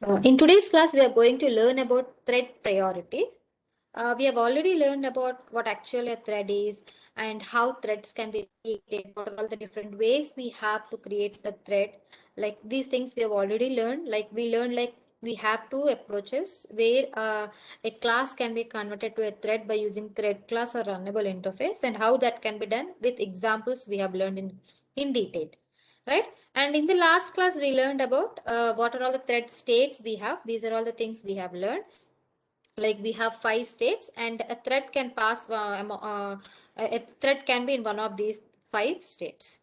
In today's class, we are going to learn about thread priorities. We have already learned about what actually a thread is and how threads can be created, what are all the different ways we have to create the thread. Like these things we have already learned. Like we have two approaches where a class can be converted to a thread by using thread class or runnable interface, and how that can be done with examples we have learned in detail. Right? And in the last class, we learned about what are all the thread states we have. These are all the things we have learned. Like we have 5 states, and a thread can pass, a thread can be in one of these 5 states.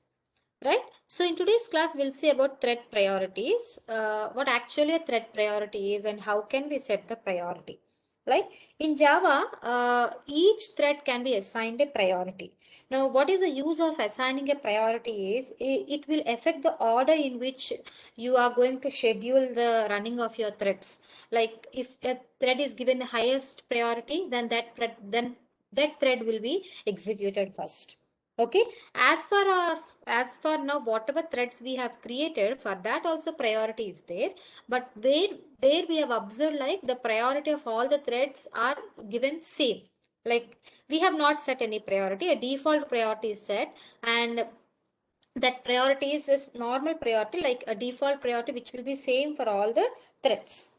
Right? So in today's class, we'll see about thread priorities, what actually a thread priority is and how can we set the priority. Like in Java, each thread can be assigned a priority. Now, what is the use of assigning a priority is it will affect the order in which you are going to schedule the running of your threads. Like if a thread is given the highest priority, then that thread will be executed first. Okay, as for now, whatever threads we have created, for that also priority is there. But where we have observed, like the priority of all the threads are given same. Like we have not set any priority, a default priority is set, and that priority is normal priority, like a default priority which will be same for all the threads.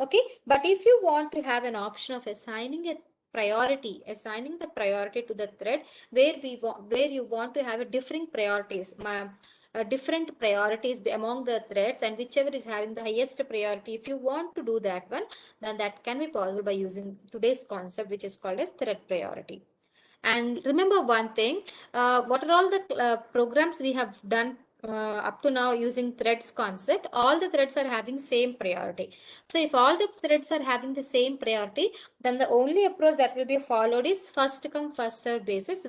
Okay, but if you want to have an option of assigning the priority to the thread where you want to have a different priorities, different priorities among the threads, and whichever is having the highest priority, if you want to do that one, then that can be possible by using today's concept, which is called as thread priority. And remember one thing, what are all the programs we have done up to now using threads concept? All the threads are having same priority. So if all the threads are having the same priority, then the only approach that will be followed is first come first serve basis,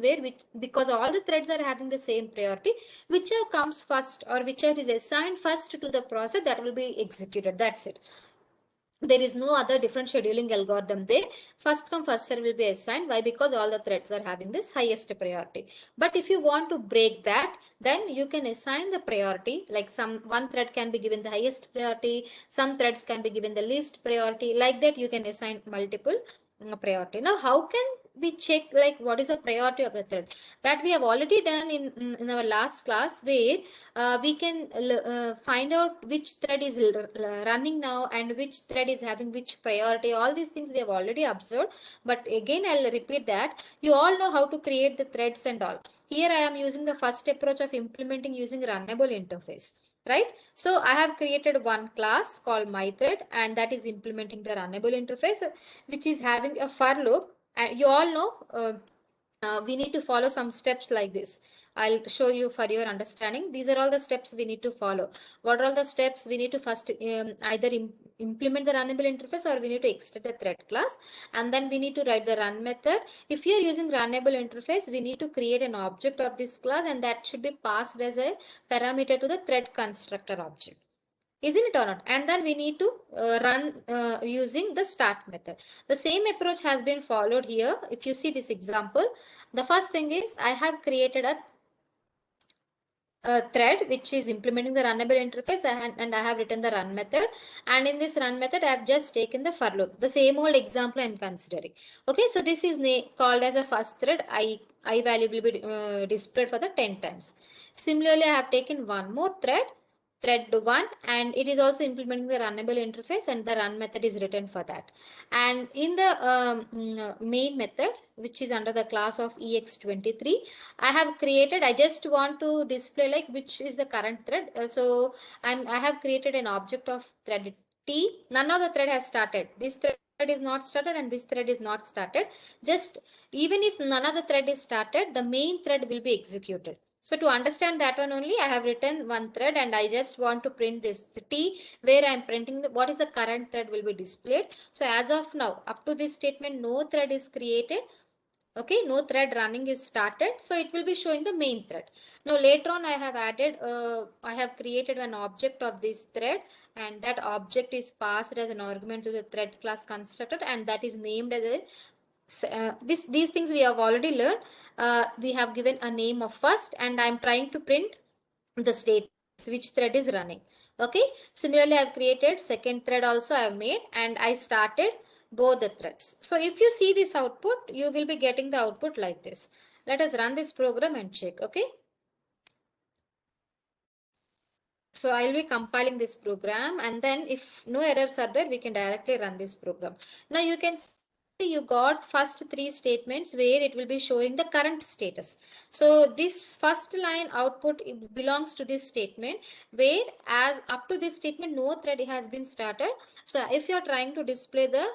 because all the threads are having the same priority, whichever comes first or whichever is assigned first to the process, that will be executed. That's it. There is no other different scheduling algorithm there. First come first serve will be assigned. Why? Because all the threads are having this highest priority. But if you want to break that, then you can assign the priority, like one thread can be given the highest priority, some threads can be given the least priority. Like that you can assign multiple priority. Now how can we check like what is the priority of the thread? That we have already done in our last class, where we can find out which thread is running now and which thread is having which priority. All these things we have already observed, but again I'll repeat that you all know how to create the threads and all. Here I am using the first approach of implementing using runnable interface. Right? So I have created one class called myThread, and that is implementing the runnable interface, which is having a for loop. And you all know we need to follow some steps like this. I'll show you for your understanding. These are all the steps we need to follow. What are all the steps? We need to first either implement the runnable interface, or we need to extend the thread class, and then we need to write the run method. If you are using runnable interface, we need to create an object of this class, and that should be passed as a parameter to the thread constructor object. Isn't it or not? And then we need to run using the start method. The same approach has been followed here. If you see this example, the first thing is I have created a thread which is implementing the runnable interface, and I have written the run method, and in this run method I have just taken the for loop, the same old example I am considering. Okay, so this is called as a first thread. I value will be displayed for the 10 times. Similarly, I have taken one more thread 1, and it is also implementing the runnable interface, and the run method is written for that. And in the main method, which is under the class of ex23, I have created, I just want to display like which is the current thread. So I have created an object of thread t. None of the thread has started. This thread is not started and this thread is not started. Just even if none of the thread is started, the main thread will be executed. So to understand that one only, I have written one thread, and I just want to print this t, where I am printing what is the current thread will be displayed. So as of now, up to this statement, no thread is created. Okay, no thread running is started, so it will be showing the main thread. Now later on I have created an object of this thread, and that object is passed as an argument to the thread class constructor, and that is named as a these things we have already learned. We have given a name of first, and I am trying to print the status which thread is running. Okay. Similarly, I've created second thread also I've made, and I started both the threads. So if you see this output, you will be getting the output like this. Let us run this program and check. Okay. So I'll be compiling this program, and then if no errors are there, we can directly run this program. Now you can see you got first three statements where it will be showing the current status. So this first line output belongs to this statement, where as up to this statement no thread has been started. So if you are trying to display the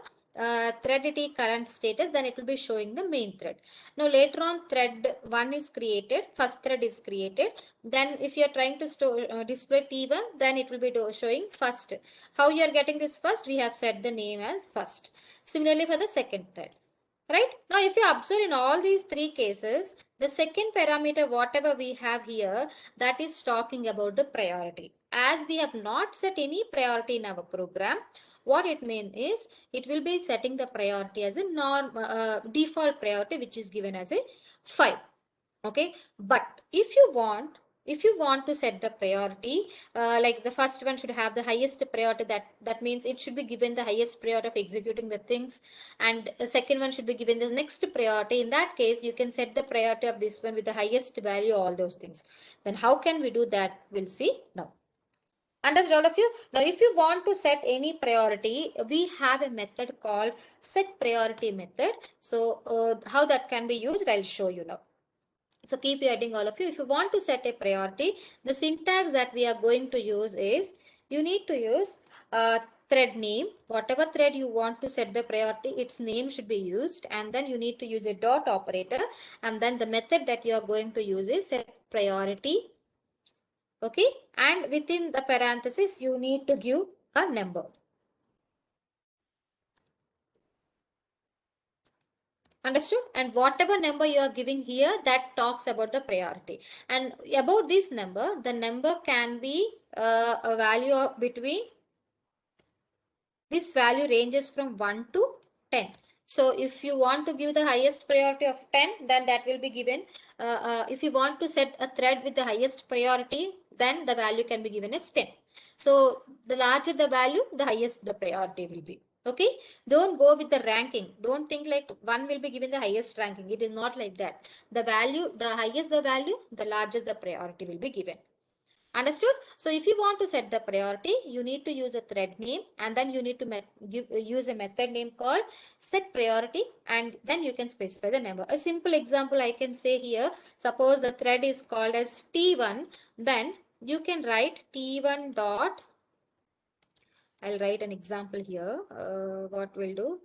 thread t current status, then it will be showing the main thread. Now later on thread 1 is created, first thread is created. Then if you are trying to display T1, then it will be showing first. How you are getting this first? We have set the name as first. Similarly for the second thread. Right? Now if you observe in all these three cases, the second parameter whatever we have here, that is talking about the priority. As we have not set any priority in our program, what it means is it will be setting the priority as a default priority, which is given as a 5. Okay, but if you want to set the priority, like the first one should have the highest priority, that means it should be given the highest priority of executing the things, and the second one should be given the next priority. In that case, you can set the priority of this one with the highest value, all those things. Then how can we do that? We'll see now. Understood all of you? Now if you want to set any priority, we have a method called set priority method. So how that can be used, I'll show you now. So keep adding all of you. If you want to set a priority, the syntax that we are going to use is, you need to use thread name. Whatever thread you want to set the priority, its name should be used, and then you need to use a dot operator, and then the method that you are going to use is set priority. Okay, and within the parenthesis you need to give a number. Understood? And whatever number you are giving here, that talks about the priority. And about this number, the number can be a value of between, this value ranges from 1 to 10. So if you want to give the highest priority of 10, then that will be given. If you want to set a thread with the highest priority, then the value can be given as 10. So the larger the value, the highest the priority will be. Okay, don't go with the ranking. Don't think like one will be given the highest ranking. It is not like that. The value, the highest the value, the largest the priority will be given. Understood? So if you want to set the priority, you need to use a thread name, and then you need to use a method name called set priority, and then you can specify the number. A simple example I can say here, suppose the thread is called as T1, then you can write T1 dot, I'll write an example here. What we'll do?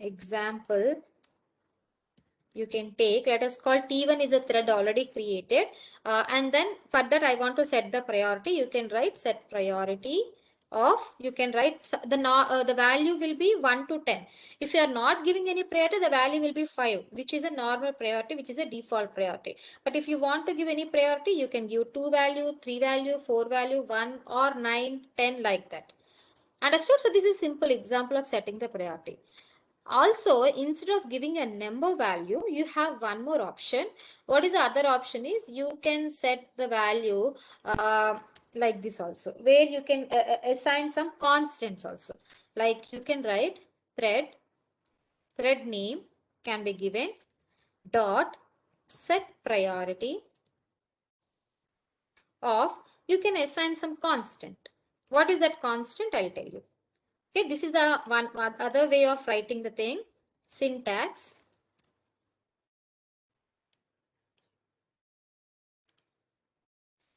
Example you can take, let us call T1 is a thread already created, and then for that I want to set the priority. You can write set priority of, you can write the value will be 1 to 10. If you are not giving any priority, the value will be 5, which is a normal priority, which is a default priority. But if you want to give any priority, you can give 2 value, 3 value, 4 value, 1 or 9, 10, like that. Understood? So this is simple example of setting the priority. Also, instead of giving a number value, you have one more option. What is the other option is, you can set the value like this also, where you can assign some constants also. Like you can write thread name can be given dot set priority of, you can assign some constant. What is that constant? I'll tell you. Okay, this is the one other way of writing the thing. Syntax.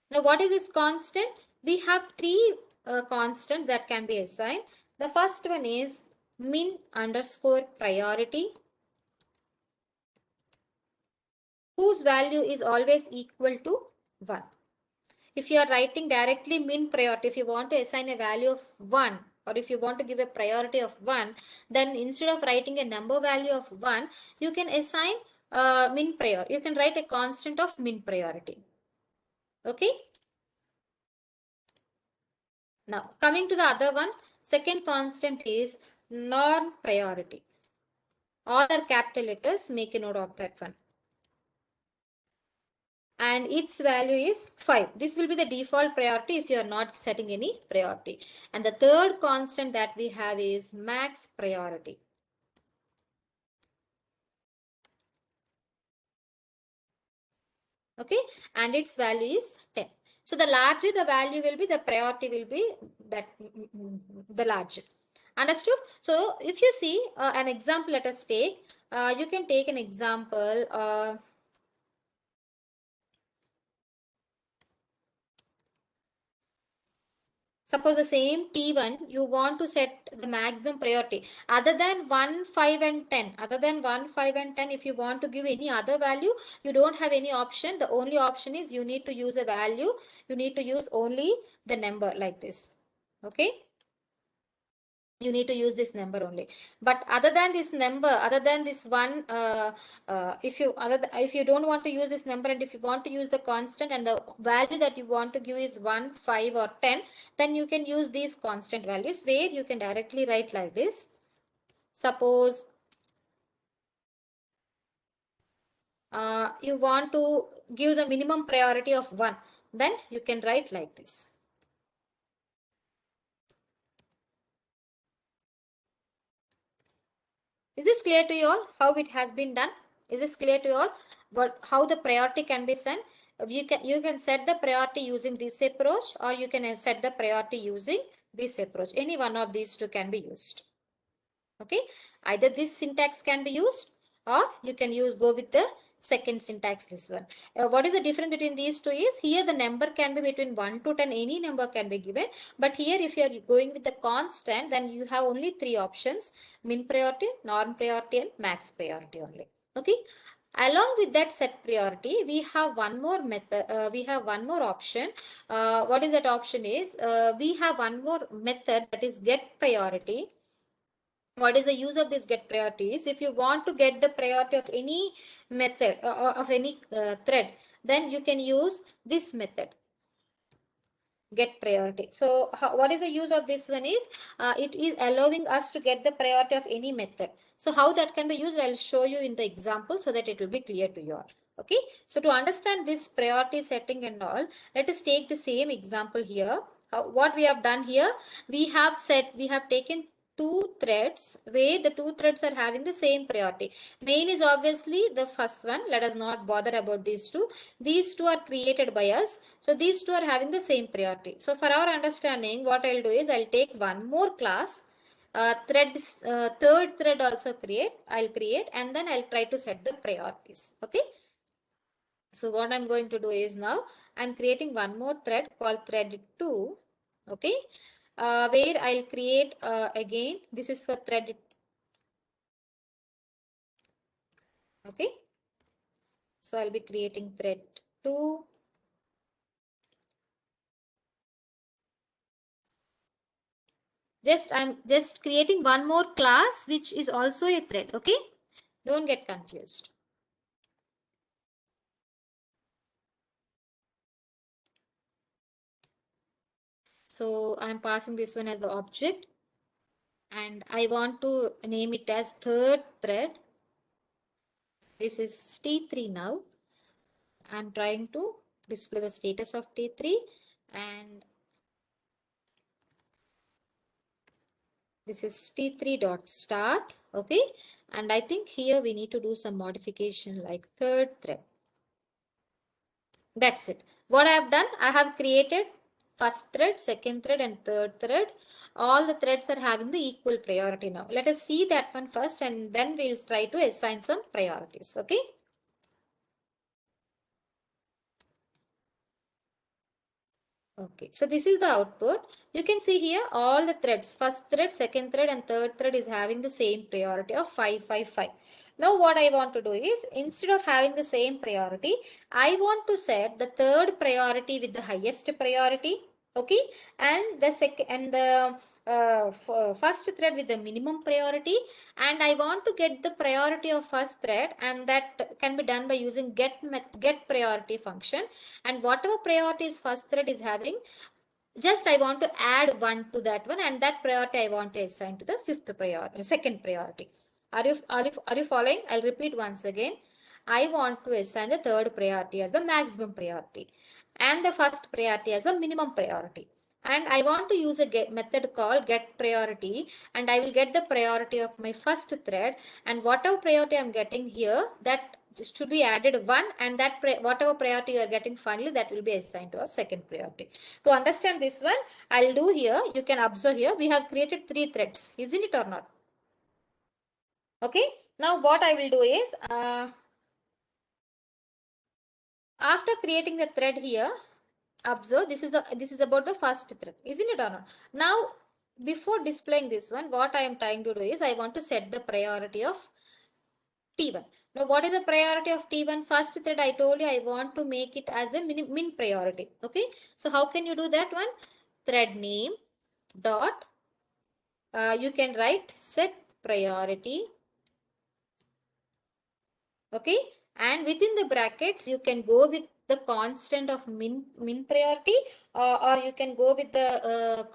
Now, what is this constant? We have three constants that can be assigned. The first one is min underscore priority, whose value is always equal to 1. If you are writing directly min priority, if you want to assign a value of 1, or if you want to give a priority of 1, then instead of writing a number value of 1, you can assign min priority. You can write a constant of min priority. Okay. Now, coming to the other one, second constant is norm priority. All are capital letters, make a note of that one. and its value is 5. This will be the default priority if you are not setting any priority. And the third constant that we have is max priority. Okay, and its value is 10. So the larger the value will be, the priority will be that the larger. Understood? So if you see an example, let us take, you can take an example. Suppose the same T1, you want to set the maximum priority other than 1, 5 and 10. Other than 1, 5 and 10, if you want to give any other value, you don't have any option. The only option is you need to use a value. You need to use only the number like this. Okay. You need to use this number only, but other than this number, other than this one, if you don't want to use this number, and if you want to use the constant, and the value that you want to give is 1, 5 or 10, then you can use these constant values, where you can directly write like this. Suppose you want to give the minimum priority of 1, then you can write like this. Is this clear to you all how it has been done? Is this clear to you all how the priority can be set? You can set the priority using this approach, or you can set the priority using this approach. Any one of these two can be used. Okay, either this syntax can be used, or you can go with the second syntax, this one. What is the difference between these two is, here the number can be between 1 to 10, any number can be given, but here if you are going with the constant, then you have only 3 options: min priority, norm priority and max priority only. Okay, along with that set priority, we have one more method, we have one more option. What is that option is, we have one more method, that is get priority. What is the use of this get priority is, if you want to get the priority of any method, of any thread, then you can use this method, get priority. So what is the use of this one is, it is allowing us to get the priority of any method. So how that can be used, I'll show you in the example, so that it will be clear to you all. Okay, so to understand this priority setting and all, let us take the same example here. What we have done here, we have taken two threads, where the two threads are having the same priority. Main is obviously the first one. Let us not bother about these two. These two are created by us. So these two are having the same priority. So for our understanding, what I'll do is, I'll take one more class, third thread also I'll create, and then I'll try to set the priorities. Okay. So what I'm going to do is, now I'm creating one more thread called thread 2. Okay. Where I'll create again, this is for thread. Okay. So I'll be creating thread 2. I'm just creating one more class, which is also a thread. Okay. Don't get confused. So I'm passing this one as the object, and I want to name it as third thread. This is T3 now. I'm trying to display the status of T3, and this is T3.start. Okay. And I think here we need to do some modification, like third thread. That's it. What I have done, I have created first thread, second thread and third thread. All the threads are having the equal priority now. Let us see that one first, and then we'll try to assign some priorities. Okay. Okay, so this is the output. You can see here all the threads, first thread, second thread and third thread is having the same priority of 555. Now what I want to do is, instead of having the same priority, I want to set the third priority with the highest priority. Okay, and the second and the first thread with the minimum priority, and I want to get the priority of first thread, and that can be done by using get priority function. And whatever priorities first thread is having, just I want to add one to that one, and that priority I want to assign to the second priority. Are you following? I'll repeat once again. I want to assign the third priority as the maximum priority and the first priority as the minimum priority. And I want to use a method called get priority, and I will get the priority of my first thread, and whatever priority I'm getting here, that should be added 1, and that whatever priority you are getting finally, that will be assigned to a second priority. To understand this one, I'll do here, you can observe here, we have created 3 threads, isn't it or not? Okay, now what I will do is, after creating the thread here, observe this is about the first thread, isn't it or not? Now, before displaying this one, what I am trying to do is I want to set the priority of T1. Now, what is the priority of T1? First thread, I told you I want to make it as a min priority. Okay, so how can you do that one? Thread name dot, you can write set priority. Okay, and within the brackets you can go with the constant of min priority, or you can go with the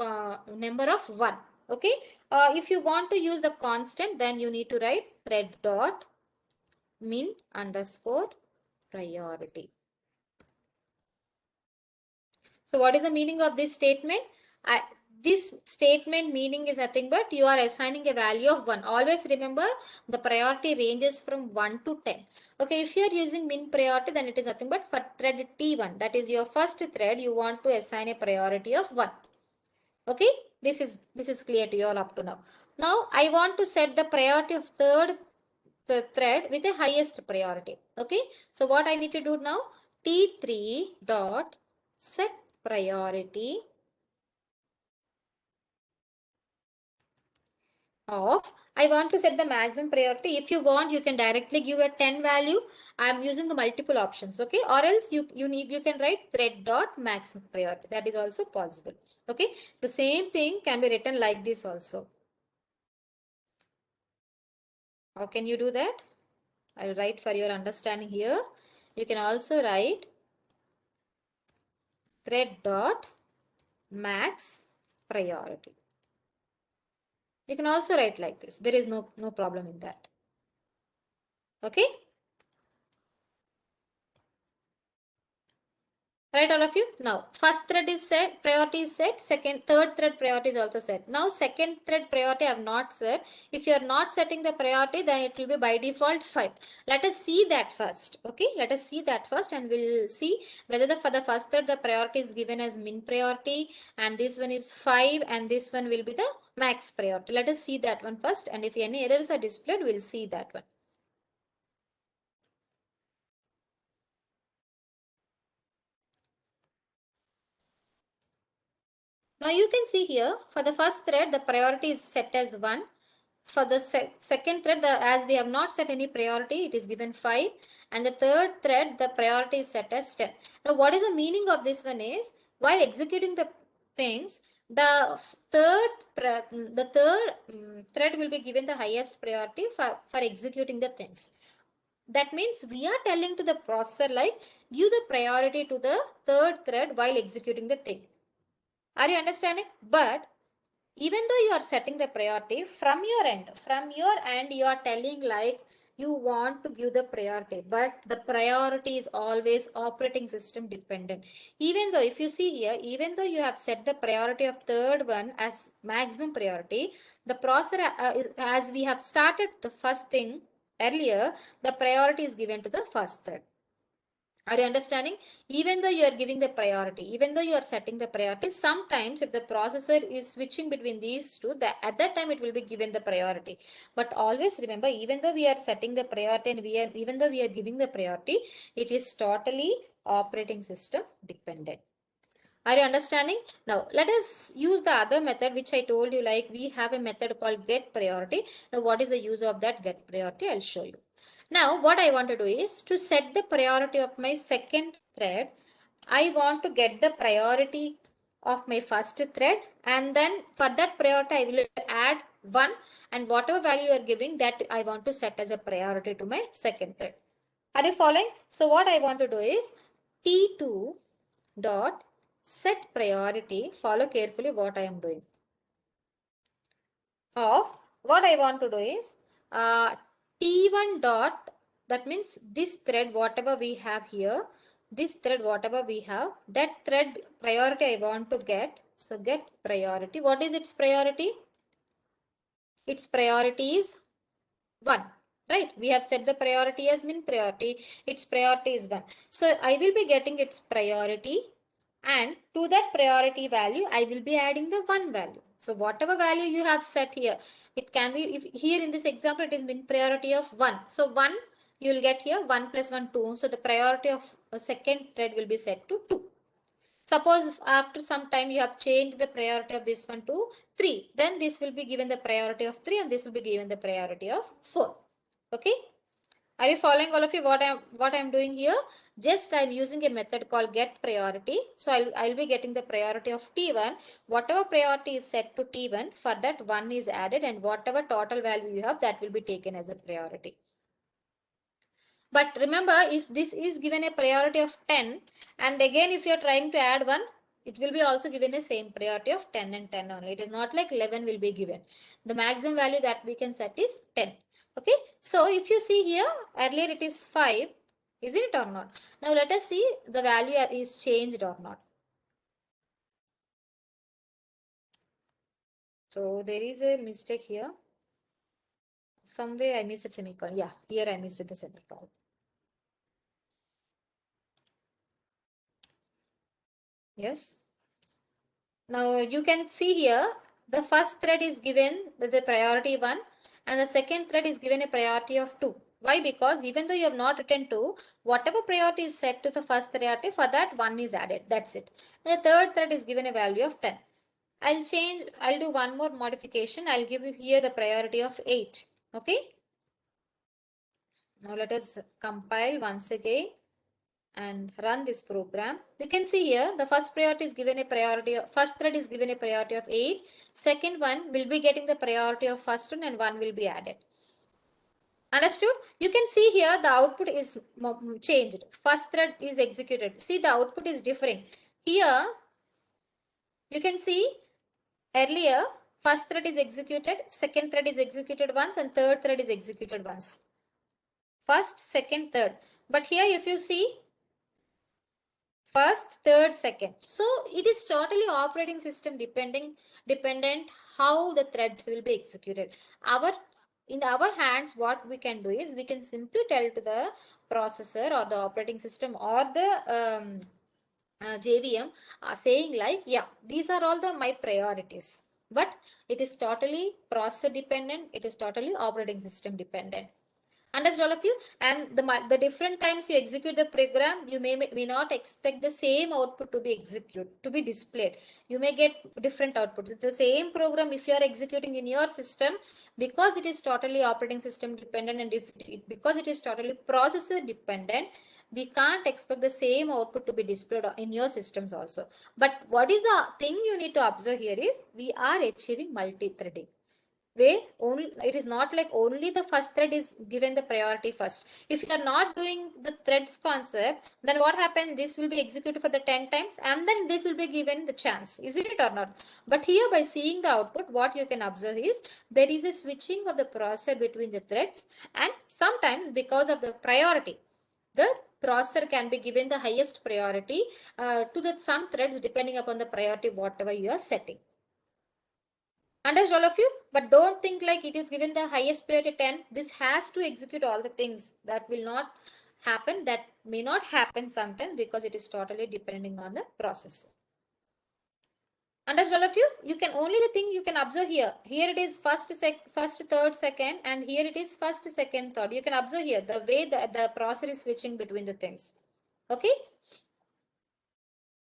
number of 1. Okay, if you want to use the constant, then you need to write thread dot min underscore priority. So what is the meaning of this statement? This statement meaning is nothing but you are assigning a value of 1. Always remember, the priority ranges from 1 to 10. Okay, if you are using min priority, then it is nothing but for thread T1, that is your first thread, you want to assign a priority of 1. Okay, this is clear to you all up to now. Now I want to set the priority of the thread with the highest priority. Okay, so what I need to do now, T3 dot set priority of, I want to set the maximum priority. If you want, you can directly give a 10 value. I am using the multiple options. Okay, or else you can write thread dot maximum priority. That is also possible. Okay, the same thing can be written like this also. How can you do that? I'll write for your understanding here. You can also write thread dot max priority. You can also write like this. There is no problem in that. Okay. Right, all of you? Now, first thread is set, priority is set, third thread priority is also set. Now, second thread priority I have not set. If you are not setting the priority, then it will be by default 5. Let us see that first. Okay, let us see that first, and we'll see whether for the first thread the priority is given as min priority, and this one is 5, and this one will be the max priority. Let us see that one first, and if any errors are displayed, we'll see that one. Now you can see here, for the first thread, the priority is set as 1. For the second thread, as we have not set any priority, it is given 5. And the third thread, the priority is set as 10. Now what is the meaning of this one is, while executing the things, the third thread will be given the highest priority for executing the things. That means we are telling to the processor like, give the priority to the third thread while executing the thing. Are you understanding? But even though you are setting the priority from your end, you are telling like you want to give the priority, but the priority is always operating system dependent. Even though, if you see here, even though you have set the priority of third one as maximum priority, the processor as we have started the first thing earlier, the priority is given to the first thread. Are you understanding? Even though you are giving the priority, even though you are setting the priority, sometimes if the processor is switching between these two, at that time it will be given the priority. But always remember, even though we are setting the priority and even though we are giving the priority, it is totally operating system dependent. Are you understanding? Now, let us use the other method which I told you, like we have a method called get priority. Now, what is the use of that get priority? I'll show you. Now, what I want to do is to set the priority of my second thread. I want to get the priority of my first thread, and then for that priority, I will add 1, and whatever value you are giving, that I want to set as a priority to my second thread. Are you following? So, what I want to do is T2 dot set priority. Follow carefully what I am doing. Of what I want to do is T1 dot that means this thread, whatever we have here, this thread, whatever we have, that thread priority I want to get. So get priority. What is its priority? Its priority is 1, right? We have set the priority as min priority. Its priority is 1. So I will be getting its priority, and to that priority value, I will be adding the 1 value. So whatever value you have set here, it can be, if here in this example, it is min priority of 1. So 1, you will get here 1 plus 1, 2. So the priority of a second thread will be set to 2. Suppose after some time you have changed the priority of this one to 3. Then this will be given the priority of 3 and this will be given the priority of 4. Okay. Are you following, all of you, what I'm doing here? Just I'm using a method called get priority. So I'll be getting the priority of T1. Whatever priority is set to T1, for that 1 is added, and whatever total value you have, that will be taken as a priority. But remember, if this is given a priority of 10, and again if you are trying to add 1, it will be also given a same priority of 10 and 10 only. It is not like 11 will be given. The maximum value that we can set is 10. Okay. So if you see here, earlier it is 5, isn't it or not? Now let us see the value is changed or not. So there is a mistake here. Somewhere I missed a semicolon. Yeah, here I missed the semicolon. Yes. Now you can see here, the first thread is given with a priority 1 and the second thread is given a priority of 2. Why? Because even though you have not written 2, whatever priority is set to the first priority, for that 1 is added. That's it. And the third thread is given a value of 10. I'll do one more modification. I'll give you here the priority of 8. Okay. Now let us compile once again and run this program. You can see here the first priority is given a priority of, first thread is given a priority of 8. Second one will be getting the priority of first one and 1 will be added. Understood? You can see here the output is changed. First thread is executed. See, the output is differing. Here you can see earlier first thread is executed, second thread is executed once and third thread is executed once. First, second, third. But here if you see, first, third, second. So it is totally operating system dependent how the threads will be executed. In our hands, what we can do is we can simply tell to the processor or the operating system or the JVM saying like, yeah, these are all my priorities. But it is totally processor dependent. It is totally operating system dependent. Understood, all of you? And the different times you execute the program, you may not expect the same output to be displayed. You may get different outputs. It's the same program if you are executing in your system, because it is totally operating system dependent and because it is totally processor dependent, we can't expect the same output to be displayed in your systems also. But what is the thing you need to observe here is we are achieving multi-threading, where only it is not like only the first thread is given the priority first. If you are not doing the threads concept, then what happens? This will be executed for the 10 times and then this will be given the chance, isn't it or not? But here, by seeing the output, what you can observe is there is a switching of the processor between the threads, and sometimes because of the priority, the processor can be given the highest priority to the some threads depending upon the priority whatever you are setting. Understood, all of you? But don't think like it is given the highest priority 10. This has to execute all the things. That will not happen. That may not happen sometimes because it is totally depending on the processor. Understood, all of you? You can only the thing you can observe here. Here it is first, third, second, and here it is first, second, third. You can observe here the way the processor is switching between the things. Okay?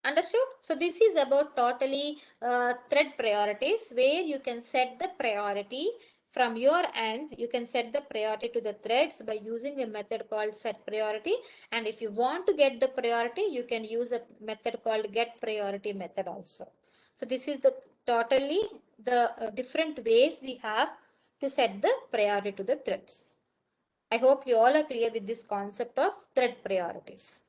Understood? So this is about totally thread priorities, where you can set the priority from your end. You can set the priority to the threads by using a method called set priority. And if you want to get the priority, you can use a method called get priority method also. So this is the totally the different ways we have to set the priority to the threads. I hope you all are clear with this concept of thread priorities.